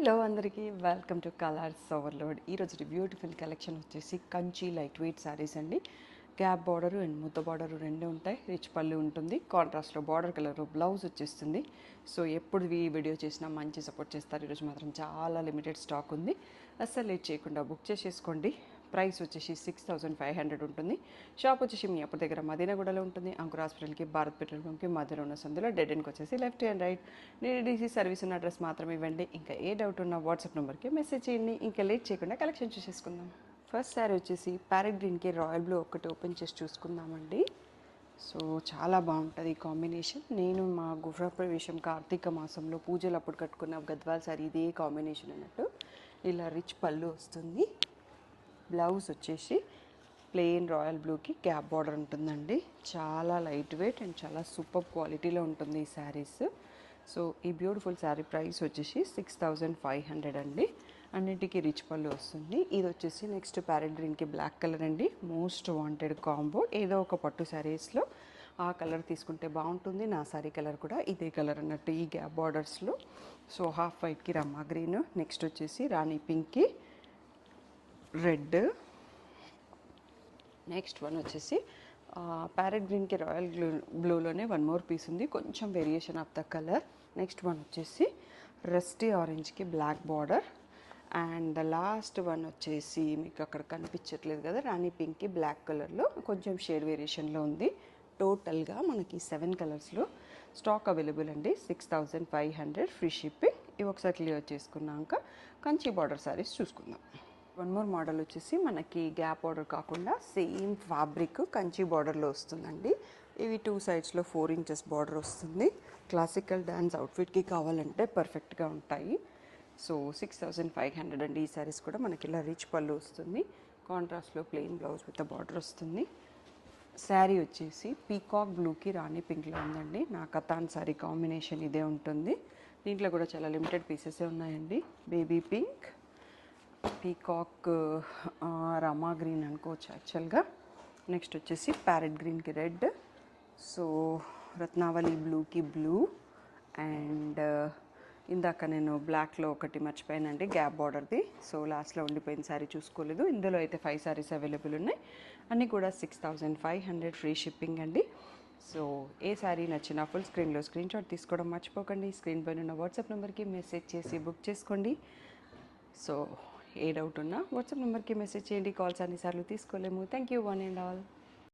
Hello అందరికీ welcome to colours overload. ఈరోజు beautiful collection వచ్చేసి కంచి లైట్ వెయిట్ శారీస్ అండి. గ్యాప్ బార్డర్ అండ్ ముద్ద బార్డర్ రెండు ఉంటాయి. రిచ్ పళ్ళు ఉంటుంది. కాంట్రాస్ట్లో బార్డర్ కలర్ బ్లౌజ్ వచ్చేస్తుంది. సో ఎప్పుడు ఈ వీడియో చేసినా మంచి సపోర్ట్ చేస్తారు. ఈరోజు మాత్రం చాలా లిమిటెడ్ స్టాక్ ఉంది. అస్సలు లేట్ చేయకుండా బుక్ చేసేసుకోండి. ప్రైస్ వచ్చేసి 6500 ఉంటుంది. షాప్ వచ్చేసి మీ అప్పటి దగ్గర మదీనాగూడలో ఉంటుంది. అంకుర్ హాస్పిటల్కి, భారత్ పెట్రోల్ బంక్కి మధ్యలో ఉన్న సందులో డెడ్ ఎండ్కి వచ్చేసి లెఫ్ట్ అండ్ రైట్. నేను డీసీ సర్వీస్ ఉన్న అడ్రస్ మాత్రమే ఇవ్వండి. ఇంకా ఏ డౌట్ ఉన్నా వాట్సాప్ నెంబర్కి మెసేజ్ చేయండి. ఇంకా లేట్ చేయకుండా కలెక్షన్ చూసేసుకుందాం. ఫస్ట్ శారీ వచ్చేసి ప్యారెట్ గ్రీన్కి రాయల్ బ్లూ ఒకటి ఓపెన్ చేసి చూసుకుందామండి. సో చాలా బాగుంటుంది ఈ కాంబినేషన్. నేను మా గృహప్రవేశం కార్తీక మాసంలో పూజలు అప్పుడు కట్టుకున్న గద్వాల్ శారీ ఇదే కాంబినేషన్ అన్నట్టు. ఇలా రిచ్ పళ్ళు వస్తుంది. బ్లౌజ్ వచ్చేసి ప్లెయిన్ రాయల్ బ్లూకి గ్యాప్ బార్డర్ ఉంటుందండి. చాలా లైట్ వెయిట్ అండ్ చాలా సూపర్ క్వాలిటీలో ఉంటుంది ఈ శారీస్. సో ఈ బ్యూటిఫుల్ శారీ ప్రైస్ వచ్చేసి 6500 అండి. అన్నింటికి రిచ్ పళ్ళు వస్తుంది. ఇది వచ్చేసి నెక్స్ట్ ప్యారెట్ గ్రీన్కి బ్లాక్ కలర్ అండి. Most wanted combo. ఏదో ఒక పట్టు శారీస్లో ఆ కలర్ తీసుకుంటే బాగుంటుంది. నా శారీ కలర్ కూడా ఇదే కలర్ అన్నట్టు ఈ గ్యాప్ బార్డర్స్లో. సో హాఫ్ వైట్కి రమ్మా గ్రీన్, నెక్స్ట్ వచ్చేసి రాణి పింక్కి రెడ్, నెక్స్ట్ వన్ వచ్చేసి ప్యారెట్ గ్రీన్కి రాయల్ బ్లూలోనే వన్ మోర్ పీస్ ఉంది, కొంచెం variation of the colour. Next one వచ్చేసి రస్టీ ఆరెంజ్కి black border. And the last one వచ్చేసి మీకు అక్కడ కనిపించట్లేదు కదా, రాణి పింక్కి బ్లాక్ కలర్లో కొంచెం షేడ్ వేరియేషన్లో ఉంది. టోటల్గా మనకి 7 కలర్స్లో స్టాక్ అవైలబుల్ అండి. 6500 ఫ్రీ షిప్పింగ్. ఇవి ఒకసారి క్లియర్ చేసుకున్నాక కంచి బార్డర్ శారీస్ చూసుకుందాం. వన్ మోర్ మోడల్ వచ్చేసి మనకి గ్యాప్ బార్డర్ కాకుండా సేమ్ ఫ్యాబ్రిక్ కంచి బార్డర్లో వస్తుందండి. ఇవి 2 సైడ్స్లో 4 ఇంచెస్ బార్డర్ వస్తుంది. క్లాసికల్ డ్యాన్స్ అవుట్ఫిట్కి కావాలంటే పర్ఫెక్ట్గా ఉంటాయి. సో 6500 అండి. ఈ శారీస్ కూడా మనకి ఇలా రిచ్ పళ్ళు వస్తుంది. కాంట్రాస్ట్లో ప్లెయిన్ బ్లౌజ్ విత్ బార్డర్ వస్తుంది. శారీ వచ్చేసి పీకాక్ బ్లూకి రాణి పింక్లో ఉందండి. నా కతాన్ శారీ కాంబినేషన్ ఇదే ఉంటుంది. దీంట్లో కూడా చాలా లిమిటెడ్ పీసెసే ఉన్నాయండి. బేబీ పింక్, పీకాక్ రమా గ్రీన్ అనుకోవచ్చు యాక్చువల్గా. నెక్స్ట్ వచ్చేసి ప్యారెట్ గ్రీన్కి రెడ్, సో రత్నావళి బ్లూకి బ్లూ, అండ్ ఇందాక నేను బ్లాక్లో ఒకటి మర్చిపోయానండి గ్యాప్ బార్డర్ది. సో లాస్ట్లో ఉండిపోయిన శారీ చూసుకోలేదు. ఇందులో అయితే 5 శారీస్ అవైలబుల్ ఉన్నాయి. అన్నీ కూడా 6500 ఫ్రీ షిప్పింగ్ అండి. సో ఏ శారీ నచ్చినా ఫుల్ స్క్రీన్లో స్క్రీన్ షాట్ తీసుకోవడం మర్చిపోకండి. స్క్రీన్ పైన ఉన్న వాట్సాప్ నెంబర్కి మెసేజ్ చేసి బుక్ చేసుకోండి. సో ఏ డౌట్ ఉన్నా వాట్సాప్ నెంబర్కి మెసేజ్ చేయండి. కాల్స్ అన్నిసార్లు తీసుకోలేము. Thank you one and all.